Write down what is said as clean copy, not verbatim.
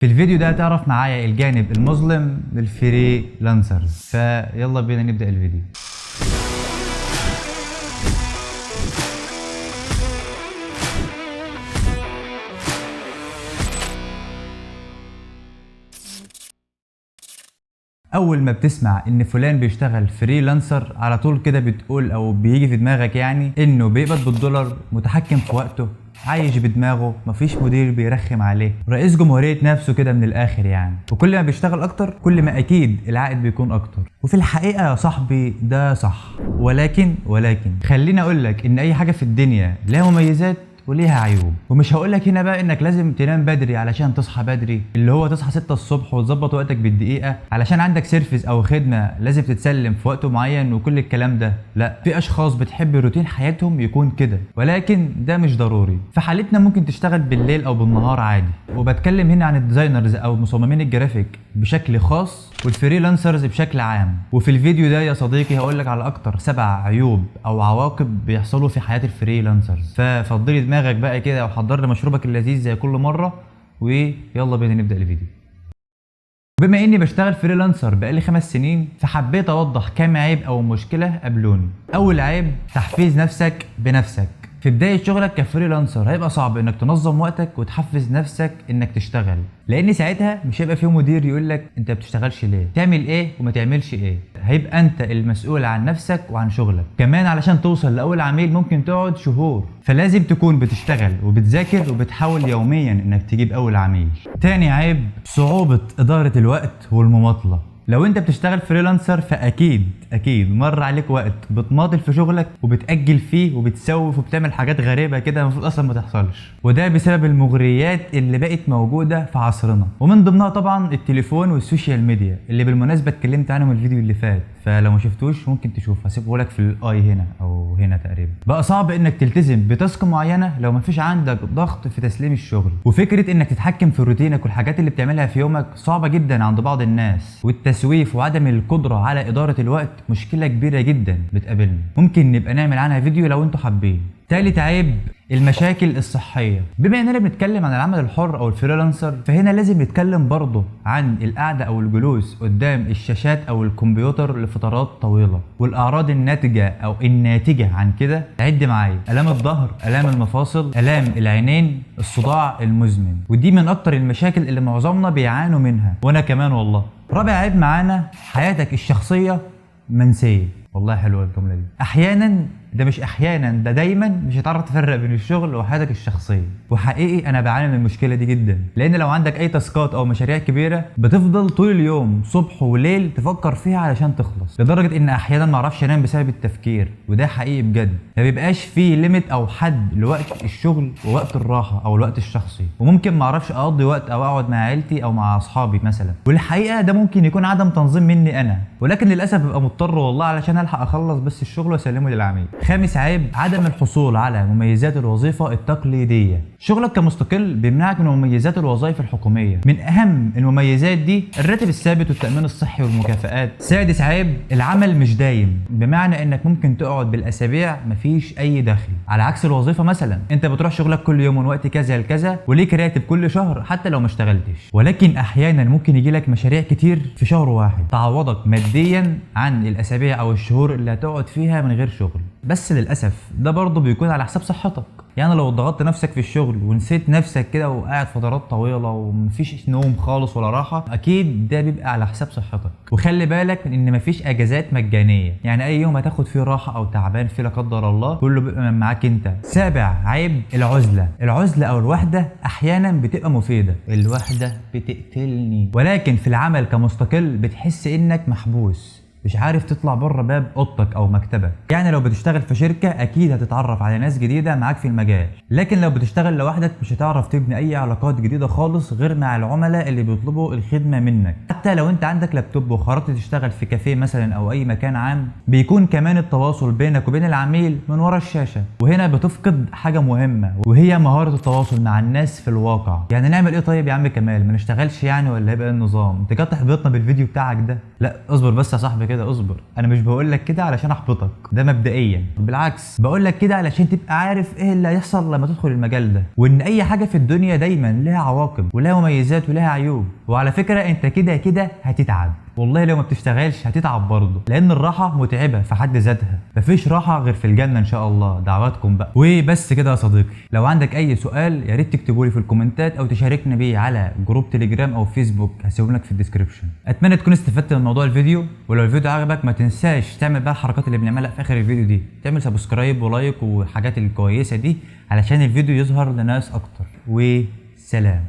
في الفيديو ده هتعرف معايا الجانب المظلم للفريلانسرز، فيلا بينا نبدأ الفيديو. اول ما بتسمع ان فلان بيشتغل فريلانسر على طول كده بتقول او بيجي في دماغك يعني انه بيقبض بالدولار، متحكم في وقته، عايش بدماغه، مفيش مدير بيرخم عليه، رئيس جمهورية نفسه كده من الاخر يعني. وكل ما بيشتغل اكتر كل ما اكيد العائد بيكون اكتر. وفي الحقيقة يا صاحبي ده صح، ولكن خليني اقول لك ان اي حاجة في الدنيا لها مميزات وليها عيوب. ومش هقولك هنا بقى انك لازم تنام بدري علشان تصحى بدري، اللي هو تصحى 6 الصبح وتظبط وقتك بالدقيقة علشان عندك سيرفيس او خدمة لازم تتسلم في وقت معين وكل الكلام ده. لا، في اشخاص بتحب روتين حياتهم يكون كده، ولكن ده مش ضروري. في حالتنا ممكن تشتغل بالليل او بالنهار عادي. وبتكلم هنا عن الديزاينرز او مصممين الجرافيك بشكل خاص والفريلانسرز بشكل عام. وفي الفيديو ده يا صديقي هقولك على اكتر 7 عيوب او عواقب بيحصلوا في حياة الفريلانسرز. ففضلي دماغك بقى كده وحضر لي مشروبك اللذيذ زي كل مرة، ويلا بينا نبدأ الفيديو. بما اني بشتغل فريلانسر بقالي 5 سنين فحبيت اوضح كام عيب او مشكلة قابلوني. اول عيب، تحفيز نفسك بنفسك. في بداية شغلك كفريلانسر هيبقى صعب انك تنظم وقتك وتحفز نفسك انك تشتغل، لان ساعتها مش هيبقى فيه مدير يقولك انت بتشتغلش ليه، تعمل ايه وما تعملش ايه. هيبقى انت المسؤول عن نفسك وعن شغلك. كمان علشان توصل لاول عميل ممكن تقعد شهور، فلازم تكون بتشتغل وبتذاكر وبتحاول يوميا انك تجيب اول عميل. تاني عيب، صعوبة ادارة الوقت والمماطلة. لو انت بتشتغل فريلانسر فاكيد مر عليك وقت بتماطل في شغلك وبتأجل فيه وبتسوف وبتعمل حاجات غريبة كده المفروض اصلا ما تحصلش، وده بسبب المغريات اللي بقت موجودة في عصرنا، ومن ضمنها طبعا التليفون والسوشيال ميديا اللي بالمناسبة اتكلمت عنهم الفيديو اللي فات، فلو ما شفتوش ممكن تشوف، هسيبه لك في الاي هنا او هنا تقريبا. بقى صعب انك تلتزم بتاسك معينة لو ما فيش عندك ضغط في تسليم الشغل، وفكرة انك تتحكم في روتينك والحاجات اللي بتعملها في يومك صعبة جدا عند بعض الناس، والتسويف وعدم القدرة على إدارة الوقت مشكلة كبيرة جدا بتقابلنا، ممكن نبقى نعمل عنها فيديو لو انتوا حابين. تالت عيب، المشاكل الصحية. بما اننا بنتكلم عن العمل الحر او الفريلانسر فهنا لازم نتكلم برضه عن القعدة او الجلوس قدام الشاشات او الكمبيوتر لفترات طويلة، والاعراض الناتجة او الناتجة عن كده. عد معايا: الام الظهر، الام المفاصل، الام العينين، الصداع المزمن، ودي من اكتر المشاكل اللي معظمنا بيعانوا منها، وانا كمان والله. رابع عيب معانا، حياتك الشخصية منسية. والله حلوة الجملة دي. احيانا، ده مش احيانا، ده دايما مش هتعرف تفرق بين الشغل وحياتك الشخصيه. وحقيقي انا بعاني من المشكله دي جدا، لان لو عندك اي تاسكات او مشاريع كبيره بتفضل طول اليوم صبح وليل تفكر فيها علشان تخلص، لدرجه ان احيانا ما اعرفش انام بسبب التفكير، وده حقيقي بجد. ما بيبقاش فيه ليميت او حد لوقت الشغل ووقت الراحه او الوقت الشخصي، وممكن ما اعرفش اقضي وقت او اقعد مع عيلتي او مع اصحابي مثلا. والحقيقه ده ممكن يكون عدم تنظيم مني انا، ولكن للاسف ببقى مضطر والله علشان الحق اخلص بس الشغل واسلمه للعميل. خامس عيب، عدم الحصول على مميزات الوظيفة التقليدية. شغلك كمستقل بيمنعك من مميزات الوظائف الحكومية. من أهم المميزات دي الراتب الثابت والتأمين الصحي والمكافآت. سادس عيب، العمل مش دايم، بمعنى إنك ممكن تقعد بالأسابيع مفيش أي دخل، على عكس الوظيفة مثلا أنت بتروح شغلك كل يوم من وقت كذا لكذا وليك راتب كل شهر حتى لو ما اشتغلتش. ولكن أحيانا ممكن يجيلك مشاريع كتير في شهر واحد تعوضك ماديا عن الأسابيع أو الشهور اللي هتقعد فيها من غير شغل. بس للأسف ده برضه بيكون على حساب صحتك. يعني لو ضغطت نفسك في الشغل ونسيت نفسك كده وقاعد فترات طويلة ومفيش نوم خالص ولا راحة، أكيد ده بيبقى على حساب صحتك. وخلي بالك من إن مفيش أجازات مجانية، يعني أي يوم هتاخد فيه راحة أو تعبان فيه لا قدر الله كله بيبقى من معاك أنت. سابع عيب، العزلة أو الوحدة أحيانا بتبقى مفيدة. الوحدة بتقتلني، ولكن في العمل كمستقل بتحس إنك محبوس، مش عارف تطلع بره باب اوضتك او مكتبك. يعني لو بتشتغل في شركه اكيد هتتعرف على ناس جديده معاك في المجال، لكن لو بتشتغل لوحدك مش هتعرف تبني اي علاقات جديده خالص غير مع العملاء اللي بيطلبوا الخدمه منك. حتى لو انت عندك لابتوب وخرجت تشتغل في كافيه مثلا او اي مكان عام، بيكون كمان التواصل بينك وبين العميل من ورا الشاشه، وهنا بتفقد حاجه مهمه وهي مهاره التواصل مع الناس في الواقع. يعني نعمل ايه طيب يا عم كمال، ما نشتغلش يعني ولا هيبقى النظام؟ انت كده تحبطنا بالفيديو بتاعك ده. لا اصبر بس يا صاحبي كده اصبر، انا مش بقول لك كده علشان احبطك، ده مبدئيا، بالعكس بقول لك كده علشان تبقى عارف ايه اللي هيحصل لما تدخل المجال ده، وان اي حاجه في الدنيا دايما لها عواقب ولها مميزات ولها عيوب. وعلى فكره انت كده كده هتتعب، والله لو ما بتشتغلش هتتعب برضه، لان الراحه متعبه في حد ذاتها، مفيش راحه غير في الجنه ان شاء الله. دعواتكم بقى. وبس كده يا صديقي، لو عندك اي سؤال يا ريت تكتبه لي في الكومنتات او تشاركنا بيه على جروب تليجرام او فيسبوك، هسيبهم لك في الديسكربشن. اتمنى تكون استفدت من موضوع الفيديو، ولو الفيديو عجبك ما تنساش تعمل بقى الحركات اللي بنعملها في اخر الفيديو دي، تعمل سبسكرايب ولايك والحاجات الكويسه دي علشان الفيديو يظهر لناس اكتر. وسلام.